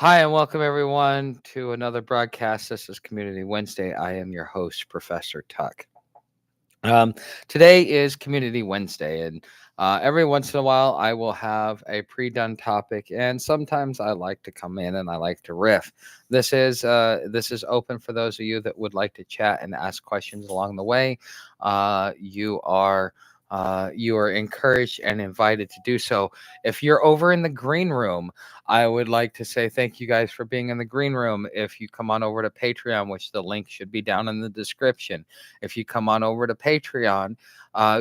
Hi, and welcome everyone to another broadcast. This is Community Wednesday. I am your host, Professor Tuck. Um, Today is Community Wednesday, and every once in a while I will have a pre-done topic, and sometimes I like to come in and I like to riff. This is open for those of you that would like to chat and ask questions along the way. You are encouraged and invited to do so. If you're over in the green room, I would like to say thank you guys for being in the green room. If you come on over to Patreon, which the link should be down in the description, if you come on over to Patreon,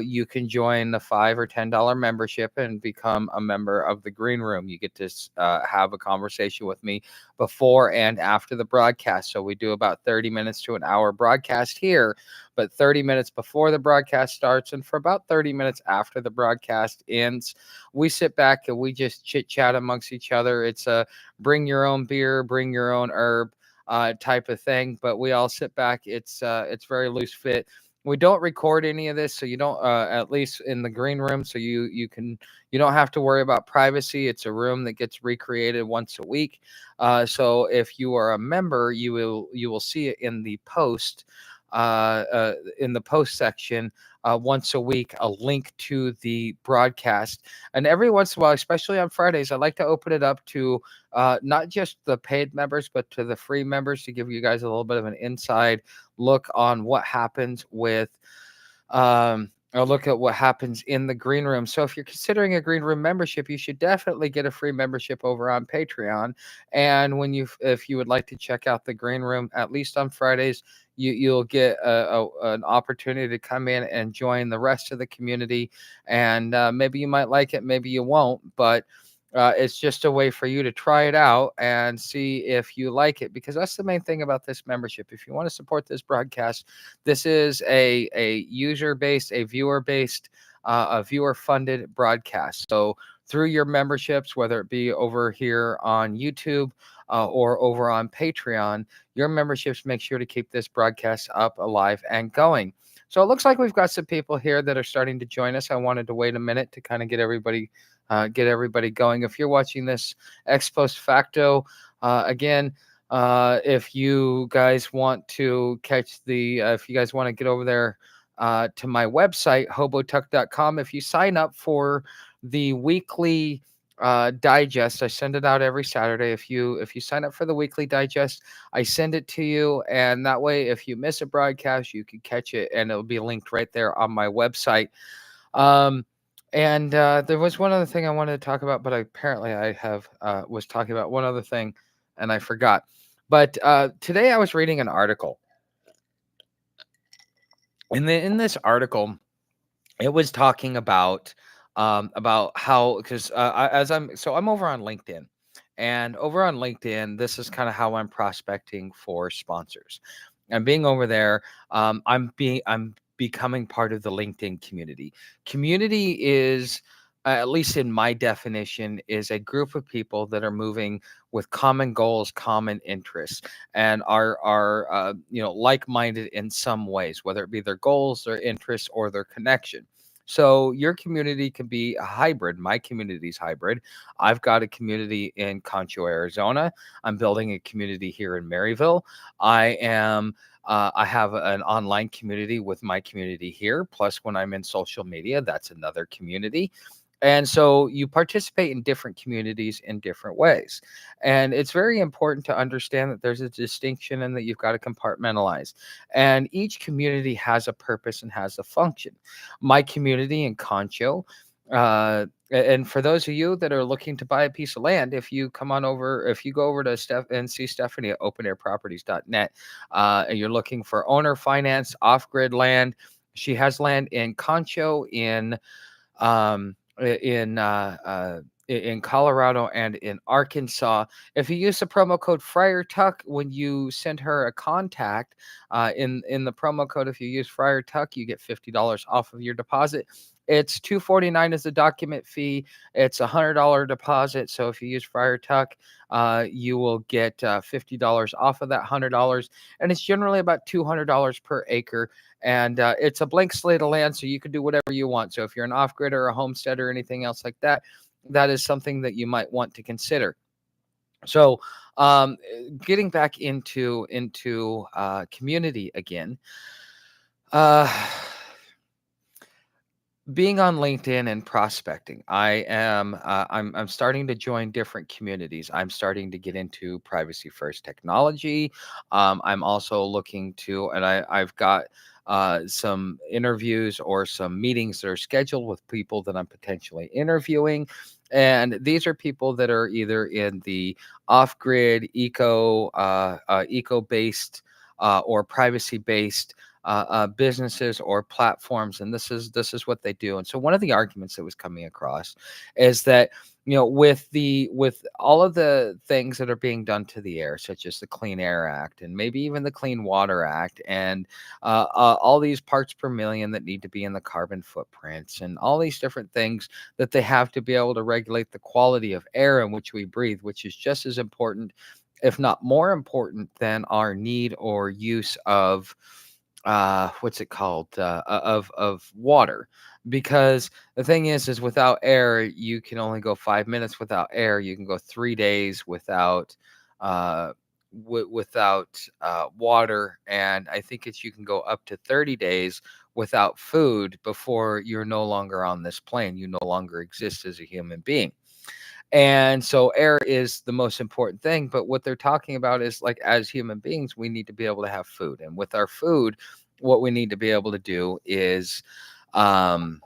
you can join the $5 or $10 membership and become a member of the Green Room. You get to have a conversation with me before and after the broadcast. So we do about 30 minutes to an hour broadcast here, but 30 minutes before the broadcast starts and for about 30 minutes after the broadcast ends, we sit back and we just chit chat amongst each other. It's a bring your own beer, bring your own herb type of thing, but we all sit back. It's very loose fit. We don't record any of this, so you don't, at least in the green room, so you don't have to worry about privacy. It's a room that gets recreated once a week. So if you are a member, you will see it in the post section once a week, a link to the broadcast. And every once in a while, especially on Fridays, I like to open it up to not just the paid members, but to the free members to give you guys a little bit of an inside look on what happens with. Or look at what happens in the green room. So if you're considering a green room membership, you should definitely get a free membership over on Patreon. And if you would like to check out the green room, at least on Fridays, you'll get an opportunity to come in and join the rest of the community. And maybe you might like it, maybe you won't, but it's just a way for you to try it out and see if you like it, because that's the main thing about this membership. If you want to support this broadcast, this is a user-based, a viewer-based, a viewer-funded broadcast. So through your memberships, whether it be over here on YouTube or over on Patreon, your memberships make sure to keep this broadcast up, alive, and going. So it looks like we've got some people here that are starting to join us. I wanted to wait a minute to kind of get everybody going. If you're watching this ex post facto, again, if you guys want to if you guys want to get over there to my website, hobotuck.com, if you sign up for the weekly digest, I send it out every Saturday. If you sign up for the weekly digest, I send it to you, and that way, if you miss a broadcast, you can catch it, and it'll be linked right there on my website. And there was one other thing I wanted to talk about, but apparently I have was talking about one other thing, and I forgot. But today I was reading an article. In this article, it was talking about how, because I'm over on LinkedIn, and over on LinkedIn, this is kind of how I'm prospecting for sponsors. And being over there, I'm becoming part of the LinkedIn community. Community is, at least in my definition, is a group of people that are moving with common goals, common interests, and are like-minded in some ways, whether it be their goals, their interests, or their connection. So your community can be a hybrid. My community's hybrid. I've got a community in Concho, Arizona. I'm building a community here in Maryville. I have an online community with my community here. Plus, when I'm in social media, that's another community. And so you participate in different communities in different ways. And it's very important to understand that there's a distinction and that you've got to compartmentalize. And each community has a purpose and has a function. My community in Concho, and for those of you that are looking to buy a piece of land, if you go over to see Stephanie at openairproperties.net, and you're looking for owner finance, off-grid land, she has land in Concho, um, in Colorado, and in Arkansas. If you use the promo code Friar Tuck when you send her a contact, in the promo code, if you use Friar Tuck, you get $50 off of your deposit. It's $249 as a document fee. It's $100 deposit. So if you use Friar Tuck, you will get $50 off of that $100, and it's generally about $200 per acre. And it's a blank slate of land, so you can do whatever you want. So if you're an off-grid or a homesteader or anything else like that, that is something that you might want to consider. So, getting back into community again, uh, being on LinkedIn and prospecting, I'm starting to join different communities. I'm starting to get into privacy first technology. I'm also looking to, and I've got some interviews or some meetings that are scheduled with people that I'm potentially interviewing. And these are people that are either in the off-grid, eco-based, or privacy-based businesses or platforms, and this is what they do. And so one of the arguments that was coming across is that, with all of the things that are being done to the air, such as the Clean Air Act and maybe even the Clean Water Act, and all these parts per million that need to be in the carbon footprints, and all these different things that they have to be able to regulate the quality of air in which we breathe, which is just as important, if not more important, than our need or use of what's it called, of water. Because the thing is without air you can only go 5 minutes without air, you can go 3 days without uh without water, and I think it's you can go up to 30 days without food before you're no longer on this plane, you no longer exist as a human being. And so air is the most important thing. But what they're talking about is, like, as human beings, we need to be able to have food. And with our food, what we need to be able to do um,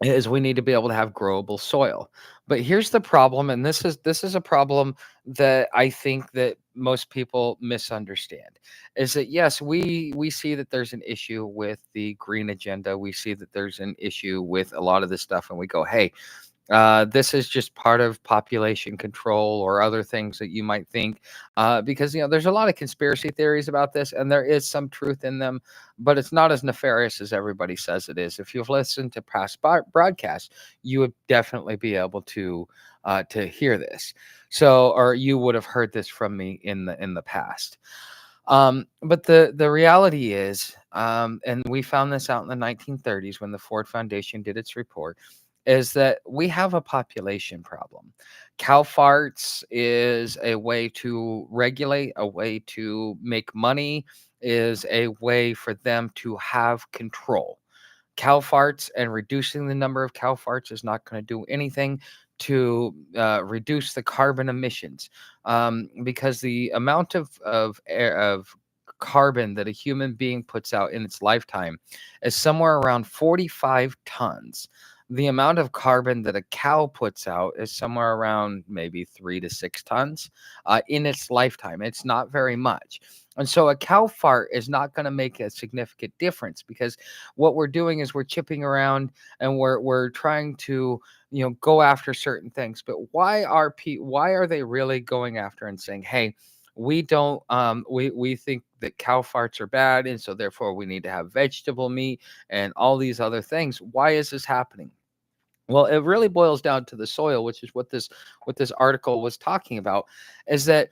is we need to be able to have growable soil. But here's the problem, and this is a problem that I think that most people misunderstand, is that yes, we see that there's an issue with the green agenda. We see that there's an issue with a lot of this stuff, and we go, hey, this is just part of population control or other things that you might think, because there's a lot of conspiracy theories about this, and there is some truth in them, but it's not as nefarious as everybody says it is. If you've listened to past broadcasts, you would definitely be able to hear this. So, or you would have heard this from me in the past. But the reality is, and we found this out in the 1930s when the Ford Foundation did its report, is that we have a population problem. Cow farts is a way to regulate, a way to make money, is a way for them to have control. Cow farts and reducing the number of cow farts is not going to do anything to reduce the carbon emissions, because the amount of carbon that a human being puts out in its lifetime is somewhere around 45 tons. The amount of carbon that a cow puts out is somewhere around maybe 3 to 6 tons in its lifetime. It's not very much. And so a cow fart is not going to make a significant difference, because what we're doing is we're chipping around and we're trying to go after certain things. But why are they really going after and saying, hey, we don't we think that cow farts are bad, and so therefore we need to have vegetable meat and all these other things? Why is this happening? Well, it really boils down to the soil, which is what this article was talking about, is that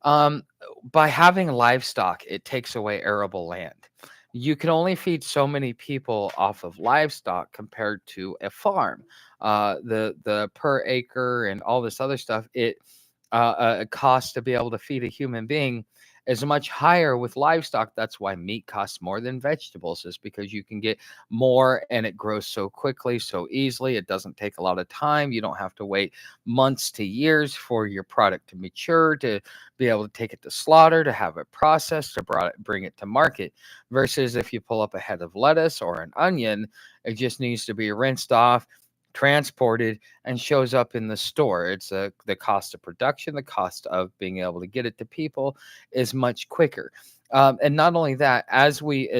um, by having livestock, it takes away arable land. You can only feed so many people off of livestock compared to a farm. The per acre and all this other stuff, it costs to be able to feed a human being is much higher with livestock. That's why meat costs more than vegetables, is because you can get more and it grows so quickly, so easily. It doesn't take a lot of time. You don't have to wait months to years for your product to mature, to be able to take it to slaughter, to have it processed, to bring it to market. Versus if you pull up a head of lettuce or an onion, it just needs to be rinsed off, transported, and shows up in the store. It's the cost of production, the cost of being able to get it to people is much quicker. And not only that,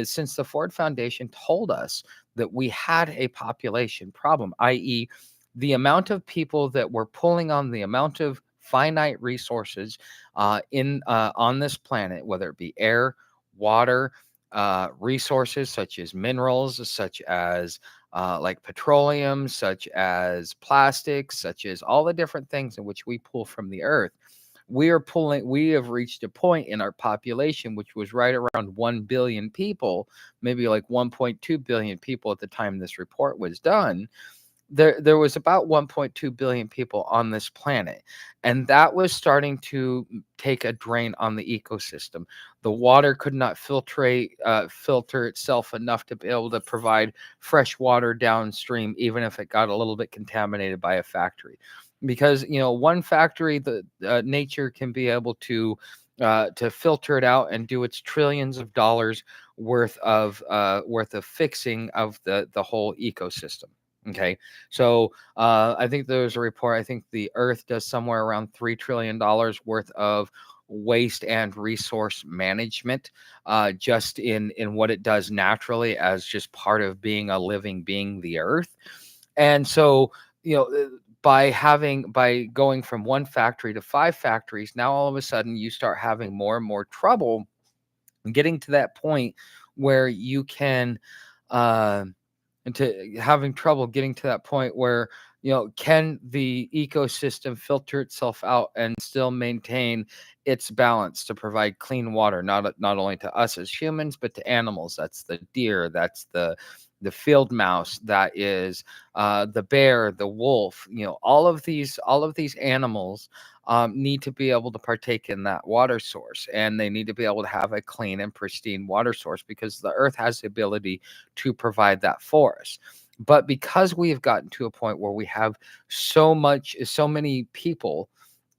since the Ford Foundation told us that we had a population problem, i.e., the amount of people that were pulling on the amount of finite resources in on this planet, whether it be air, water, resources such as minerals, such as like petroleum, such as plastics, such as all the different things in which we pull from the earth. We have reached a point in our population, which was right around 1 billion people, maybe like 1.2 billion people at the time this report was done, there was about 1.2 billion people on this planet, and that was starting to take a drain on the ecosystem. The water could not filter itself enough to be able to provide fresh water downstream, even if it got a little bit contaminated by a factory. Because one factory, the nature can be able to filter it out and do its trillions of dollars worth of fixing of the whole ecosystem. Okay, so I think there was a report. I think the Earth does somewhere around $3 trillion worth of waste and resource management, just in what it does naturally as just part of being a living being, the Earth. And so, by going from one factory to five factories, now all of a sudden you start having more and more trouble getting to that point where you can uh, into having trouble getting to that point where can the ecosystem filter itself out and still maintain its balance to provide clean water, not only to us as humans but to animals. That's the deer, that's the field mouse, that is the bear, the wolf. All of these animals need to be able to partake in that water source, and they need to be able to have a clean and pristine water source because the earth has the ability to provide that for us. But because we have gotten to a point where we have so many people,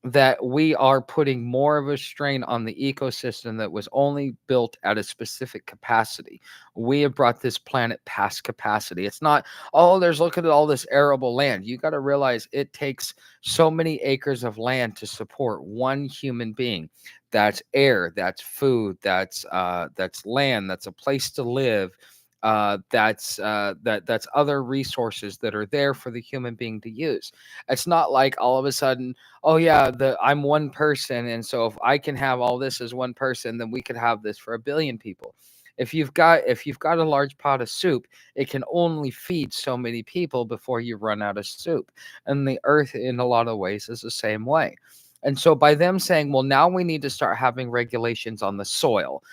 that we are putting more of a strain on the ecosystem that was only built at a specific capacity. We have brought this planet past capacity. It's not, oh, there's look at all this arable land. You got to realize it takes so many acres of land to support one human being. That's air, that's food, that's land, that's a place to live. That's other resources that are there for the human being to use. It's not like all of a sudden, oh yeah, I'm one person, and so if I can have all this as one person, then we could have this for a billion people. If you've got a large pot of soup, it can only feed so many people before you run out of soup. And the earth, in a lot of ways, is the same way. And so, by them saying, well, now we need to start having regulations on the soil.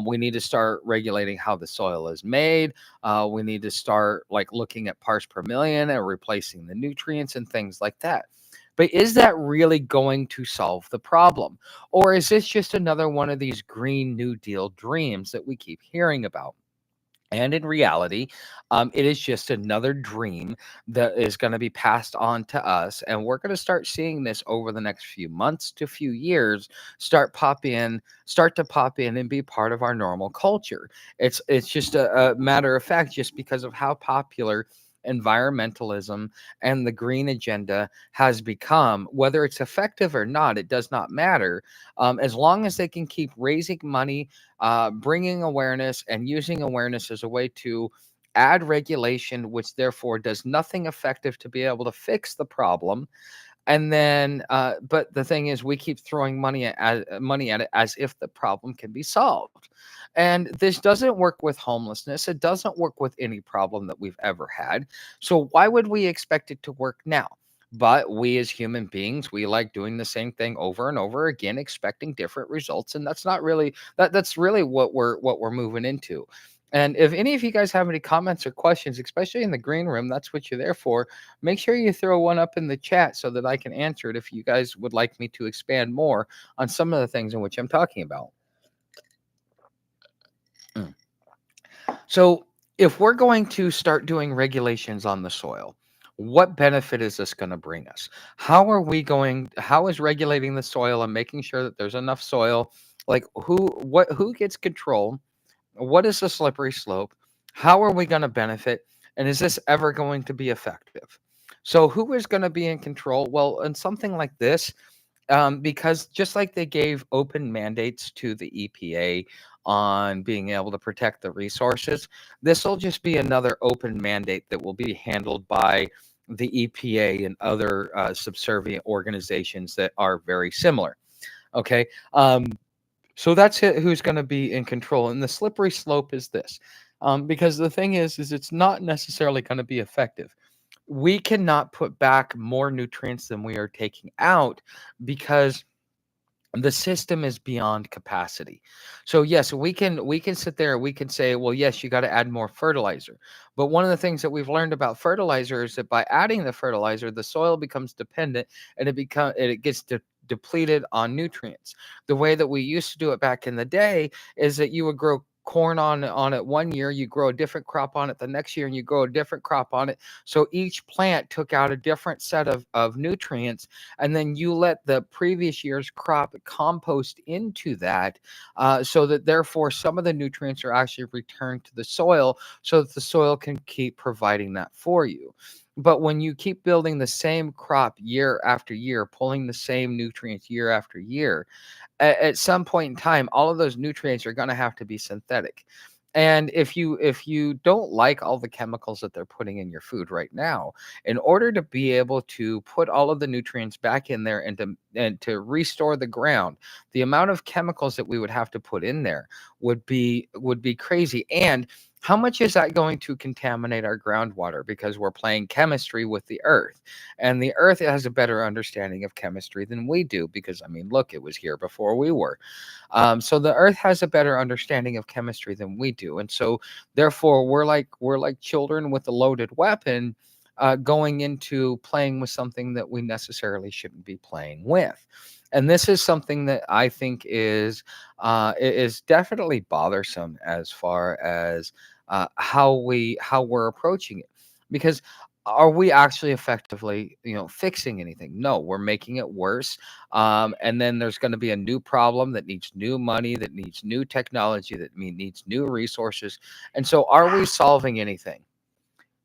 We need to start regulating how the soil is made. We need to start like looking at parts per million and replacing the nutrients and things like that. But is that really going to solve the problem? Or is this just another one of these Green New Deal dreams that we keep hearing about? And in reality, it is just another dream that is going to be passed on to us. And we're going to start seeing this over the next few months to few years start to pop in and be part of our normal culture. It's just a matter of fact, just because of how popular environmentalism and the green agenda has become. Whether it's effective or not, it does not matter. As long as they can keep raising money, bringing awareness, and using awareness as a way to add regulation, which therefore does nothing effective to be able to fix the problem. And then, but the thing is, we keep throwing money at it as if the problem can be solved. And this doesn't work with homelessness. It doesn't work with any problem that we've ever had. So why would we expect it to work now? But we as human beings, we like doing the same thing over and over again, expecting different results. And that's not really that's really what we're moving into. And if any of you guys have any comments or questions, especially in the green room, that's what you're there for. Make sure you throw one up in the chat so that I can answer it if you guys would like me to expand more on some of the things in which I'm talking about. Mm. So, if we're going to start doing regulations on the soil, what benefit is this going to bring us? How is regulating the soil and making sure that there's enough soil? Like who gets control? What is the slippery slope? How are we going to benefit? And is this ever going to be effective? So, who is going to be in control? Well, in something like this, because just like they gave open mandates to the EPA on being able to protect the resources, this will just be another open mandate that will be handled by the EPA and other subservient organizations that are very similar. Okay. So that's it, who's going to be in control. And the slippery slope is this, because the thing is it's not necessarily going to be effective. We cannot put back more nutrients than we are taking out, because the system is beyond capacity. So yes, we can sit there, we can say, well, yes, you got to add more fertilizer. But one of the things that we've learned about fertilizer is that by adding the fertilizer, the soil becomes dependent, and it gets depleted on nutrients. The way that we used to do it back in the day is that you would grow corn on it one year, you grow a different crop on it the next year, and you grow a different crop on it. So each plant took out a different set of nutrients, and then you let the previous year's crop compost into that, so that therefore some of the nutrients are actually returned to the soil, so that the soil can keep providing that for you. But when you keep building the same crop year after year, pulling the same nutrients year after year, at some point in time, all of those nutrients are going to have to be synthetic. And if you don't like all the chemicals that they're putting in your food right now, in order to be able to put all of the nutrients back in there and to restore the ground, the amount of chemicals that we would have to put in there would be crazy. And how much is that going to contaminate our groundwater? Because we're playing chemistry with the earth, and the earth has a better understanding of chemistry than we do. Because I mean, look, it was here before we were. So the earth has a better understanding of chemistry than we do, and so therefore we're like children with a loaded weapon, going into playing with something that we necessarily shouldn't be playing with. And this is something that I think is definitely bothersome as far as how we're approaching it. Because are we actually effectively, fixing anything? No, we're making it worse. And then there's going to be a new problem that needs new money, that needs new technology, that needs new resources. And so, are we solving anything?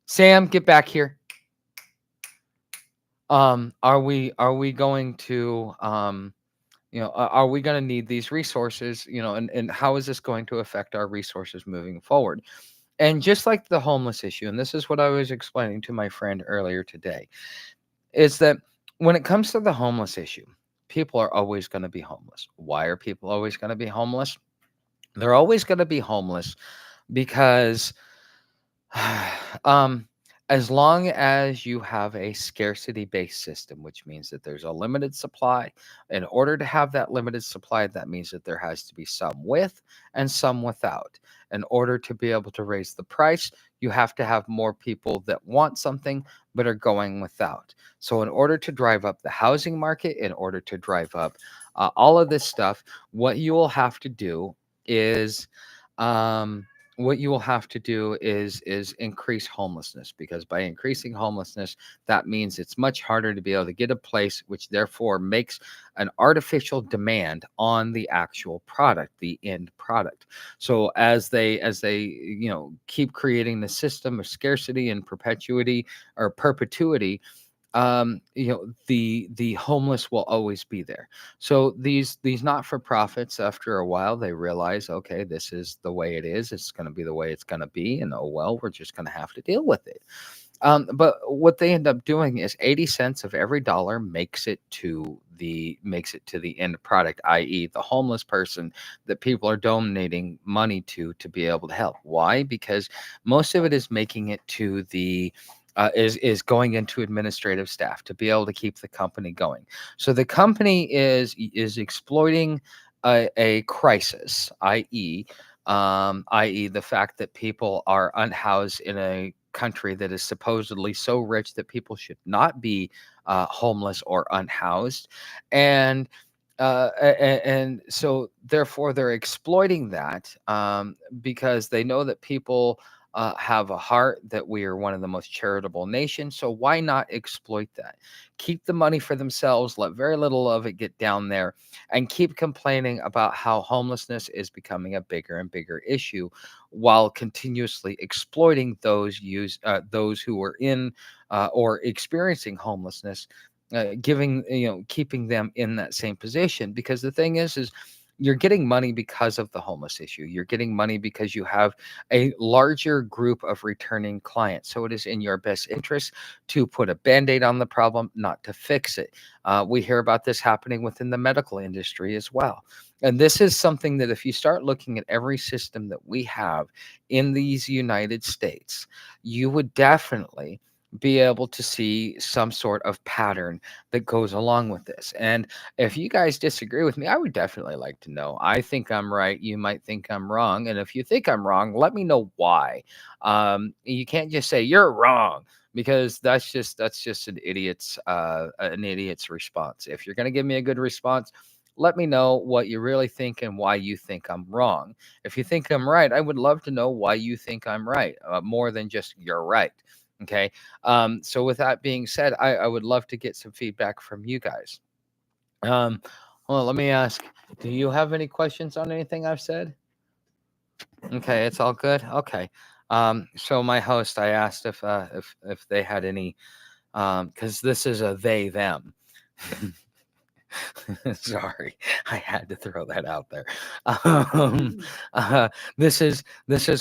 Sam, get back here. Are we going to are we going to need these resources, and how is this going to affect our resources moving forward? And just like the homeless issue, and this is what I was explaining to my friend earlier today, is that when it comes to the homeless issue, people are always going to be homeless. Why are people always going to be homeless? They're always going to be homeless because um, as long as you have a scarcity based system, which means that there's a limited supply, in order to have that limited supply, that means that there has to be some with and some without. In order to be able to raise the price, you have to have more people that want something but are going without. So, in order to drive up the housing market, in order to drive up all of this stuff, what you will have to do is um, what you will have to do is increase homelessness, because by increasing homelessness, that means it's much harder to be able to get a place, which therefore makes an artificial demand on the actual product, the end product. So as they keep creating the system of scarcity and perpetuity or perpetuity, the homeless will always be there. So these not for profits, after a while, they realize, okay, this is the way it is, it's going to be the way it's going to be, and oh well, we're just going to have to deal with it. But what they end up doing is 80 cents of every dollar makes it to the end product, i.e., the homeless person that people are donating money to be able to help. Why? Because most of it is making it to the is going into administrative staff to be able to keep the company going. So the company is exploiting a crisis, i.e., the fact that people are unhoused in a country that is supposedly so rich that people should not be homeless or unhoused, and and so therefore they're exploiting that, because they know that people have a heart, that we are one of the most charitable nations. So why not exploit that? Keep the money for themselves, let very little of it get down there, and keep complaining about how homelessness is becoming a bigger and bigger issue, while continuously exploiting those who are in or experiencing homelessness, keeping them in that same position. Because the thing is you're getting money because of the homeless issue. You're getting money because you have a larger group of returning clients. So it is in your best interest to put a band-aid on the problem, not to fix it. We hear about this happening within the medical industry as well. And this is something that, if you start looking at every system that we have in these United States, you would definitely be able to see some sort of pattern that goes along with this. And if you guys disagree with me, I would definitely like to know. I think I'm right. You might think I'm wrong. And if you think I'm wrong, let me know why. You can't just say you're wrong, because that's just an idiot's response. If you're going to give me a good response, let me know what you really think and why you think I'm wrong. If you think I'm right, I would love to know why you think I'm right, more than just you're right. Okay. So with that being said, I would love to get some feedback from you guys. Um, well, let me ask, do you have any questions on anything I've said? Okay, it's all good. Okay. So my host, I asked if they had any, because this is a they them. Sorry, I had to throw that out there. Um, uh, this is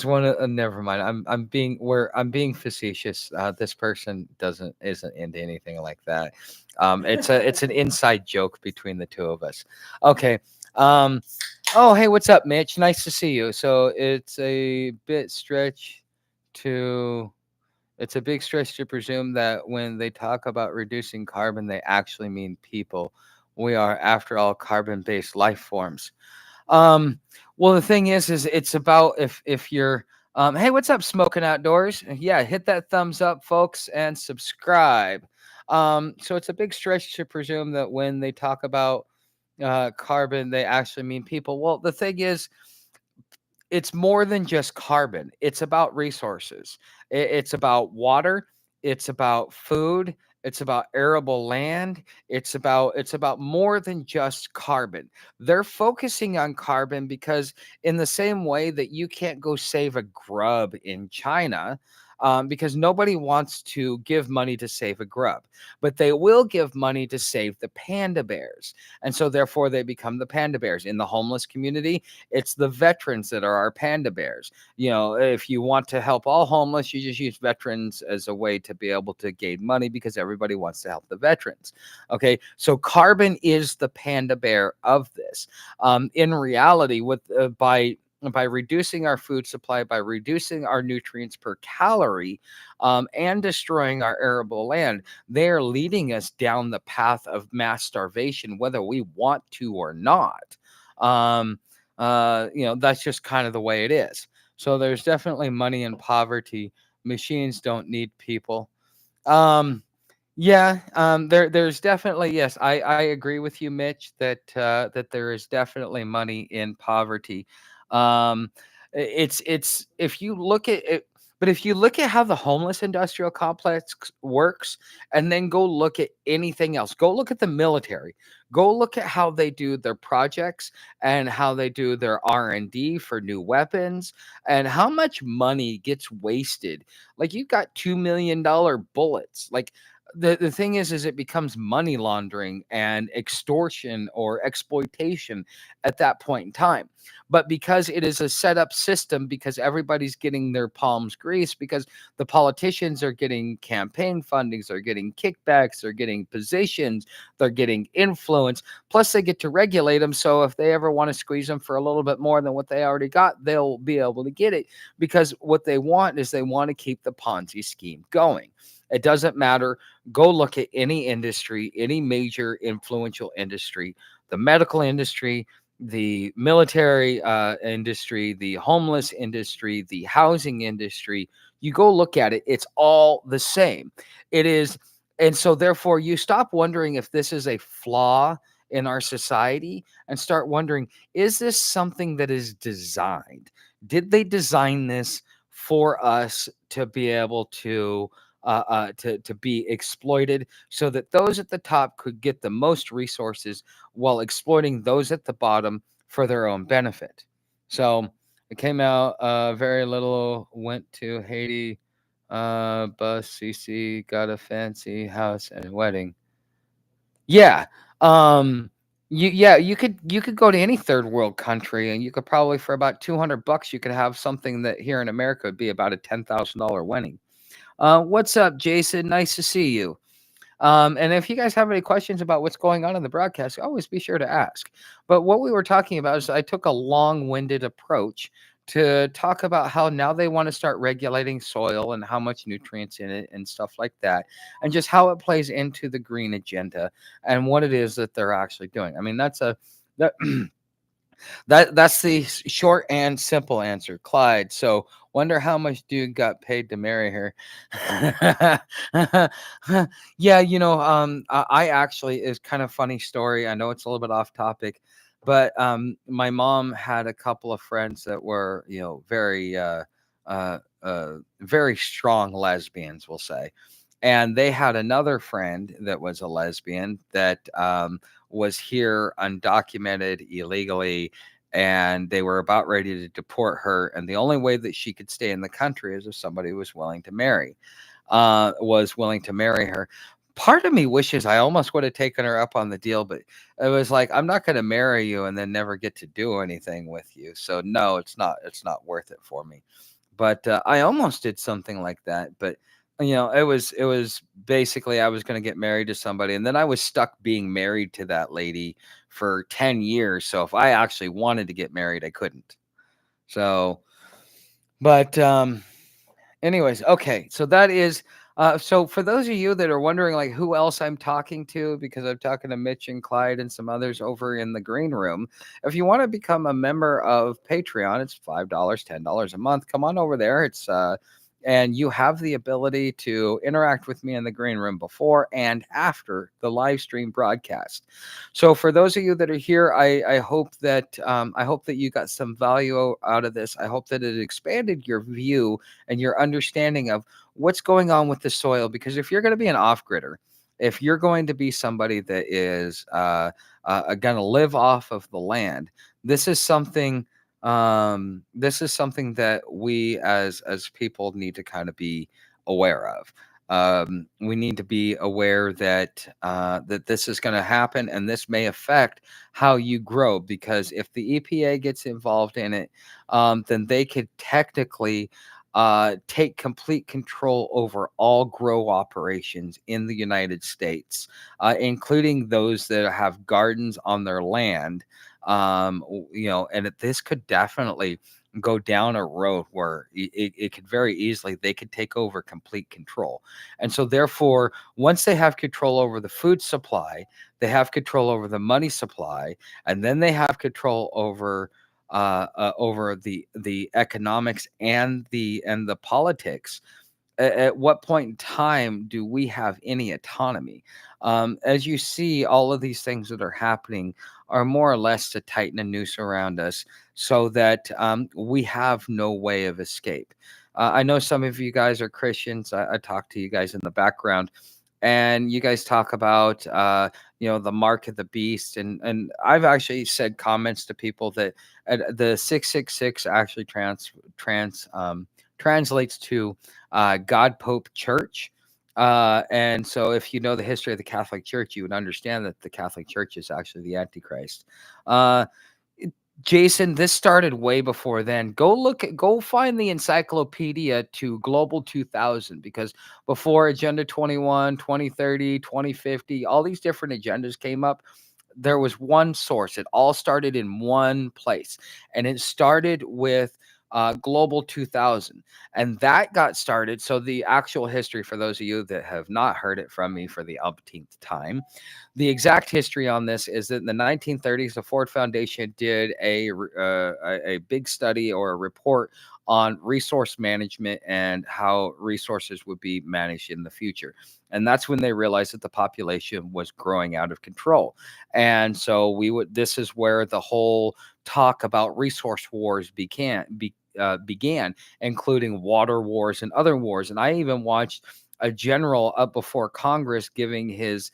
one. Never mind. I'm being facetious. This person isn't into anything like that. It's an inside joke between the two of us. Okay. Um, oh, hey, what's up, Mitch? Nice to see you. So to it's a big stretch to presume that when they talk about reducing carbon, they actually mean people. We are, after all, carbon-based life forms. Um, well, the thing is it's about if you're hey, what's up, Smoking Outdoors? Yeah, hit that thumbs up, folks, and subscribe. So it's a big stretch to presume that when they talk about carbon, they actually mean people. Well, the thing is, it's more than just carbon. It's about resources. It's about water. It's about food. It's about arable land. It's about more than just carbon. They're focusing on carbon because, in the same way that you can't go save a grub in China, because nobody wants to give money to save a grub, but they will give money to save the panda bears, and so therefore they become the panda bears. In the homeless community, it's the veterans that are our panda bears. If you want to help all homeless, you just use veterans as a way to be able to gain money, because everybody wants to help the veterans. Okay, so carbon is the panda bear of this. In reality, by reducing our food supply, by reducing our nutrients per calorie, and destroying our arable land, they are leading us down the path of mass starvation, whether we want to or not. Um, that's just kind of the way it is. So there's definitely money in poverty. Machines don't need people. Um, yeah, there's definitely, yes, I agree with you, Mitch, that there is definitely money in poverty. Um, it's if you look at it, but if you look at how the homeless industrial complex works, and then go look at anything else, go look at the military, go look at how they do their projects and how they do their R&D for new weapons, and how much money gets wasted. Like, you got $2 million bullets, like, the thing is it becomes money laundering and extortion or exploitation at that point in time. But because it is a set up system, because everybody's getting their palms greased, because the politicians are getting campaign fundings, they're getting kickbacks, they're getting positions, they're getting influence, plus they get to regulate them. So if they ever want to squeeze them for a little bit more than what they already got, they'll be able to get it, because what they want is they want to keep the Ponzi scheme going. It doesn't matter. Go look at any industry, any major influential industry, the medical industry, the military industry, the homeless industry, the housing industry. You go look at it, it's all the same. It is. And so, therefore, you stop wondering if this is a flaw in our society and start wondering, is this something that is designed? Did they design this for us to be able to be exploited, so that those at the top could get the most resources while exploiting those at the bottom for their own benefit? So it came out, very little went to Haiti. Bus CC got a fancy house and wedding. Yeah. Um you could go to any third world country, and you could probably, for about $200, you could have something that here in America would be about a $10,000 wedding. What's up, Jason? Nice to see you. And if you guys have any questions about what's going on in the broadcast, always be sure to ask. But what we were talking about is, I took a long-winded approach to talk about how now they want to start regulating soil and how much nutrients in it and stuff like that, and just how it plays into the green agenda and what it is that they're actually doing. I mean, that that's the short and simple answer, Clyde. So wonder how much dude got paid to marry her. Yeah, I actually is kind of funny story. I know it's a little bit off topic, but my mom had a couple of friends that were, very very strong lesbians, we'll say. And they had another friend that was a lesbian that was here undocumented illegally, and they were about ready to deport her. And the only way that she could stay in the country is if somebody was willing to marry her. Part of me wishes I almost would have taken her up on the deal, but it was like, I'm not going to marry you and then never get to do anything with you. So no, it's not worth it for me. But I almost did something like that. But it was basically I was going to get married to somebody, and then I was stuck being married to that lady for 10 years. So if I actually wanted to get married, I couldn't. So, but anyways, okay. So that is so for those of you that are wondering like who else I'm talking to, because I'm talking to Mitch and Clyde and some others over in the green room. If you want to become a member of Patreon, it's $5, $10 a month. Come on over there. It's and you have the ability to interact with me in the green room before and after the live stream broadcast. So for those of you that are here, I hope that you got some value out of this. I hope that it expanded your view and your understanding of what's going on with the soil. Because if you're going to be an off-gridder, if you're going to be somebody that is going to live off of the land, this is something that we as people need to kind of be aware of. We need to be aware that that this is going to happen, and this may affect how you grow. Because if the EPA gets involved in it, then they could technically take complete control over all grow operations in the United States, including those that have gardens on their land. And this could definitely go down a road where it could very easily they could take over complete control. And so therefore, once they have control over the food supply, they have control over the money supply, and then they have control over the economics and the politics. At what point in time do we have any autonomy? As you see, all of these things that are happening are more or less to tighten a noose around us so that we have no way of escape. I know some of you guys are Christians. I talk to you guys in the background, and you guys talk about the mark of the beast, and I've actually said comments to people that the 666 actually translates to God Pope Church. And so if you know the history of the Catholic Church, you would understand that the Catholic Church is actually the Antichrist. Uh, Jason, this started way before then. Go find the encyclopedia to Global 2000, because before Agenda 21, 2030, 2050, all these different agendas came up, there was one source. It all started in one place, and it started with Global 2000, and that got started. So the actual history, for those of you that have not heard it from me for the umpteenth time, the exact history on this is that in the 1930s, the Ford Foundation did a big study or a report on resource management and how resources would be managed in the future. And that's when they realized that the population was growing out of control. And so this is where the whole talk about resource wars began, including water wars and other wars. And I even watched a general up before Congress giving his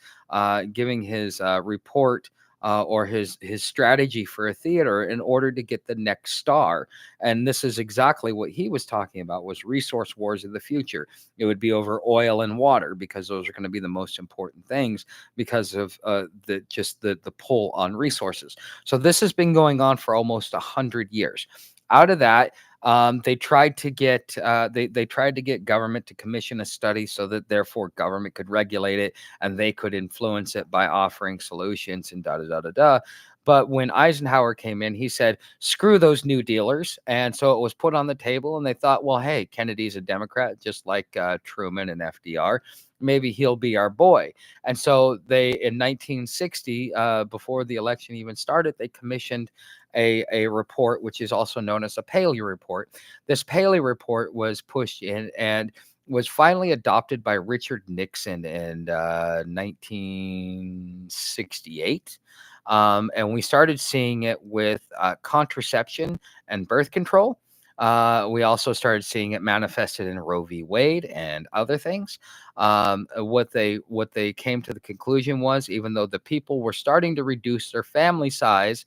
report, or his strategy for a theater in order to get the next star. And this is exactly what he was talking about, was resource wars of the future. It would be over oil and water, because those are going to be the most important things because of the pull on resources. So this has been going on for almost 100 years. Out of that, They tried to get they tried to get government to commission a study so that therefore government could regulate it and they could influence it by offering solutions and da da da da da. But when Eisenhower came in, he said, "Screw those new dealers," and so it was put on the table. And they thought, "Well, hey, Kennedy's a Democrat, just like Truman and FDR. Maybe he'll be our boy." And so they, in 1960, before the election even started, they commissioned a report, which is also known as a Paley report. This Paley report was pushed in and was finally adopted by Richard Nixon in 1968. And we started seeing it with contraception and birth control. We also started seeing it manifested in Roe v. Wade and other things. What they came to the conclusion was, even though the people were starting to reduce their family size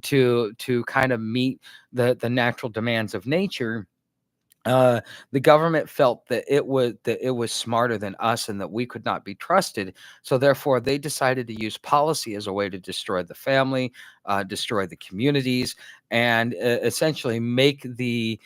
to kind of meet the natural demands of nature, uh, the government felt that it was smarter than us and that we could not be trusted. So therefore, they decided to use policy as a way to destroy the family, destroy the communities, and essentially make the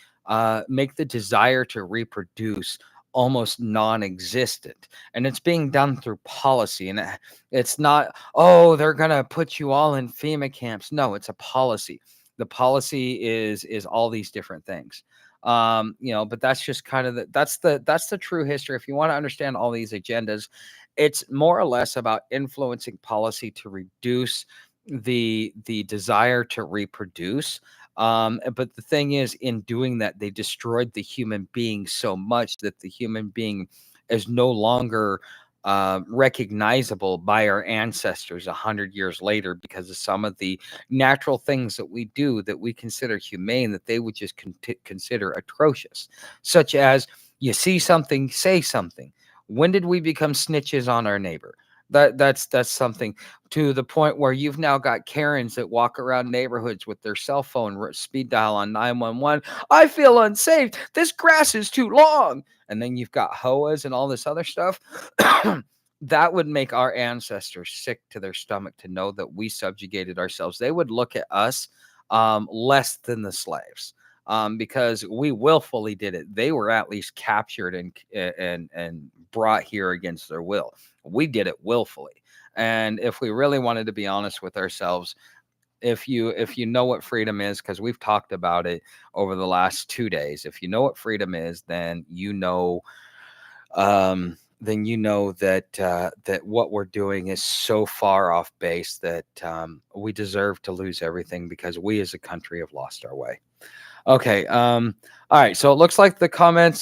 desire to reproduce almost non-existent. And it's being done through policy. And it's not, oh, they're gonna put you all in FEMA camps. No, it's a policy. The policy is all these different things. But that's just kind of that's the true history. If you want to understand all these agendas, it's more or less about influencing policy to reduce the desire to reproduce. But the thing is, in doing that, they destroyed the human being so much that the human being is no longer recognizable by our ancestors 100 years later because of some of the natural things that we do that we consider humane that they would just consider atrocious, such as you see something, say something. When did we become snitches on our neighbor? That's something, to the point where you've now got Karens that walk around neighborhoods with their cell phone speed dial on 911. I feel unsafe. This grass is too long. And then you've got HOAs and all this other stuff. That would make our ancestors sick to their stomach to know that we subjugated ourselves. They would look at us less than the slaves, because we willfully did it. They were at least captured and brought here against their will. We did it willfully. And if we really wanted to be honest with ourselves, if you know what freedom is, because we've talked about it over the last 2 days, if you know what freedom is, then you know that that what we're doing is so far off base that we deserve to lose everything because we as a country have lost our way. Okay. All right. So it looks like the comments,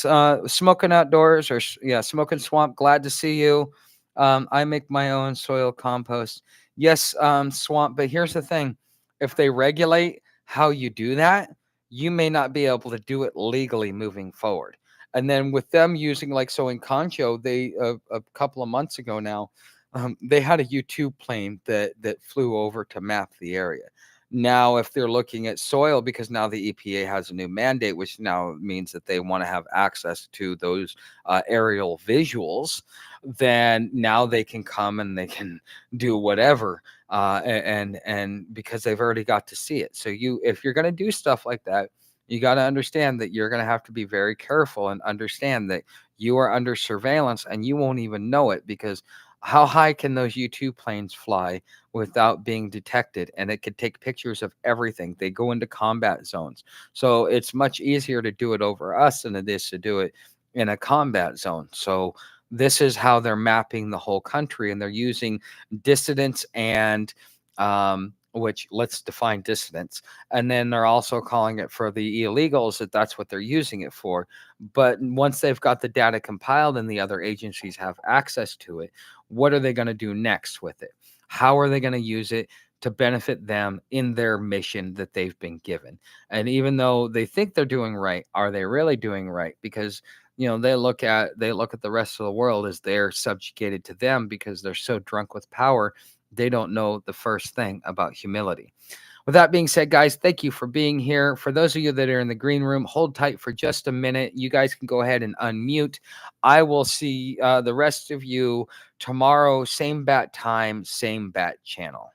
smoking outdoors, or yeah, smoking swamp. Glad to see you. I make my own soil compost. Yes, swamp. But here's the thing: if they regulate how you do that, you may not be able to do it legally moving forward. And then with them using, like, so in Concho, they a couple of months ago now, they had a U-2 plane that flew over to map the area. Now, if they're looking at soil, because now the EPA has a new mandate, which now means that they want to have access to those aerial visuals, then now they can come and they can do whatever, and because they've already got to see it. So if you're going to do stuff like that, you got to understand that you're going to have to be very careful and understand that you are under surveillance and you won't even know it, because how high can those U-2 planes fly without being detected? And it could take pictures of everything. They go into combat zones. So it's much easier to do it over us than it is to do it in a combat zone. So this is how they're mapping the whole country, and they're using dissidents and which, let's define dissidents. And then they're also calling it, for the illegals, that's what they're using it for. But once they've got the data compiled and the other agencies have access to it, what are they going to do next with it? How are they going to use it to benefit them in their mission that they've been given? And even though they think they're doing right, are they really doing right? Because they look at the rest of the world as they're subjugated to them because they're so drunk with power, they don't know the first thing about humility. With that being said, guys, thank you for being here. For those of you that are in the green room, hold tight for just a minute. You guys can go ahead and unmute. I will see the rest of you tomorrow, same bat time, same bat channel.